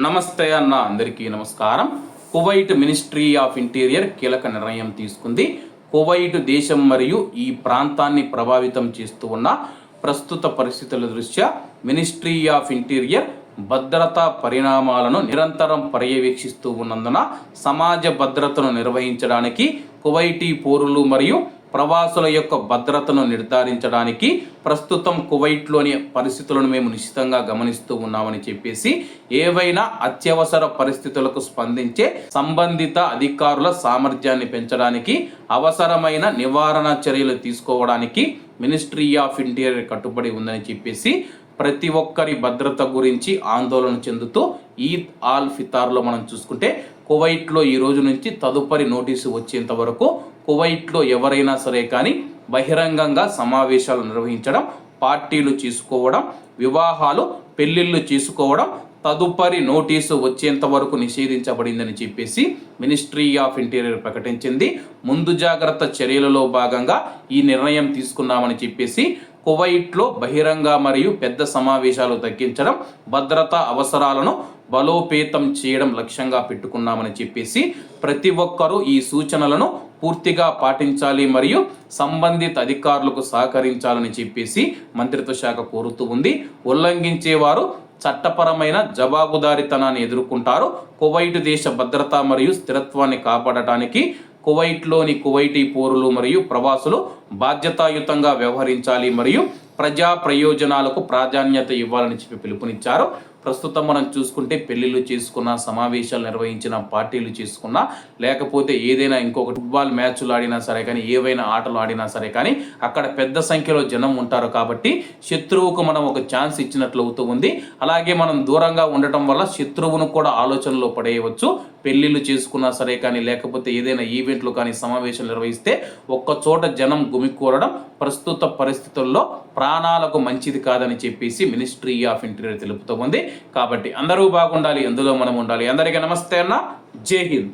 నమస్తే అన్న, అందరికీ నమస్కారం. కువైట్ మినిస్ట్రీ ఆఫ్ ఇంటీరియర్ కీలక నిర్ణయం తీసుకుంది. కువైట్ దేశం మరియు ఈ ప్రాంతాన్ని ప్రభావితం చేస్తూ ఉన్న ప్రస్తుత పరిస్థితుల దృష్ట్యా మినిస్ట్రీ ఆఫ్ ఇంటీరియర్ భద్రతా పరిణామాలను నిరంతరం పర్యవేక్షిస్తూ ఉన్నందున సమాజ భద్రతను నిర్వహించడానికి కువైటీ పౌరులు మరియు ప్రవాసుల యొక్క భద్రతను నిర్ధారించడానికి ప్రస్తుతం కువైట్లోని పరిస్థితులను మేము నిశ్చితంగా గమనిస్తూ ఉన్నామని చెప్పేసి ఏవైనా అత్యవసర పరిస్థితులకు స్పందించే సంబంధిత అధికారుల సామర్థ్యాన్ని పెంచడానికి అవసరమైన నివారణ చర్యలు తీసుకోవడానికి మినిస్ట్రీ ఆఫ్ ఇంటీరియర్ కట్టుబడి ఉందని చెప్పేసి ప్రతి ఒక్కరి భద్రత గురించి ఆందోళన చెందుతూ ఈద్ ఆల్ ఫితార్లో మనం చూసుకుంటే కువైట్లో ఈ రోజు నుంచి తదుపరి నోటీసు వచ్చేంత వరకు కువైట్లో ఎవరైనా సరే కానీ బహిరంగంగా సమావేశాలు నిర్వహించడం, పార్టీలు చేసుకోవడం, వివాహాలు పెళ్లిళ్ళు చేసుకోవడం తదుపరి నోటీసు వచ్చేంత వరకు నిషేధించబడిందని చెప్పేసి మినిస్ట్రీ ఆఫ్ ఇంటీరియర్ ప్రకటించింది. ముందు జాగ్రత్త చర్యలలో భాగంగా ఈ నిర్ణయం తీసుకున్నామని చెప్పేసి కువైట్లో బహిరంగ మరియు పెద్ద సమావేశాలు తగ్గించడం, భద్రతా అవసరాలను బలోపేతం చేయడం లక్ష్యంగా పెట్టుకున్నామని చెప్పేసి ప్రతి ఒక్కరూ ఈ సూచనలను పూర్తిగా పాటించాలి మరియు సంబంధిత అధికారులకు సహకరించాలని చెప్పేసి మంత్రిత్వ శాఖ కోరుతూ ఉంది. ఉల్లంఘించేవారు చట్టపరమైన జవాబుదారీతనాన్ని ఎదుర్కొంటారు. కువైట్ దేశ భద్రత మరియు స్థిరత్వాన్ని కాపాడటానికి కువైట్లోని కువైటీ పౌరులు మరియు ప్రవాసులు బాధ్యతాయుతంగా వ్యవహరించాలి మరియు ప్రజా ప్రయోజనాలకు ప్రాధాన్యత ఇవ్వాలని చెప్పి పిలుపునిచ్చారు. ప్రస్తుతం మనం చూసుకుంటే పెళ్లిళ్ళు చేసుకున్న, సమావేశాలు నిర్వహించిన, పార్టీలు చేసుకున్నా, లేకపోతే ఏదైనా ఇంకొక ఫుట్బాల్ మ్యాచ్లు ఆడినా సరే కానీ, ఏవైనా ఆటలు ఆడినా సరే కానీ అక్కడ పెద్ద సంఖ్యలో జనం ఉంటారు కాబట్టి శత్రువుకు మనం ఒక ఛాన్స్ ఇచ్చినట్లు అవుతూ ఉంది. అలాగే మనం దూరంగా ఉండటం వల్ల శత్రువును కూడా ఆలోచనలో పడేయవచ్చు. పెళ్లిళ్ళు చేసుకున్నా సరే కానీ, లేకపోతే ఏదైనా ఈవెంట్లు కానీ, సమావేశాలు నిర్వహిస్తే ఒక్క చోట జనం గుమికూరడం ప్రస్తుత పరిస్థితుల్లో ప్రాణాలకు మంచిది కాదని చెప్పేసి మినిస్ట్రీ ఆఫ్ ఇంటీరియర్ తెలుపుతూ ఉంది. కాబట్టి అందరూ బాగుండాలి, అందులో మనం ఉండాలి. అందరికీ నమస్తే అన్న, జై హింద్.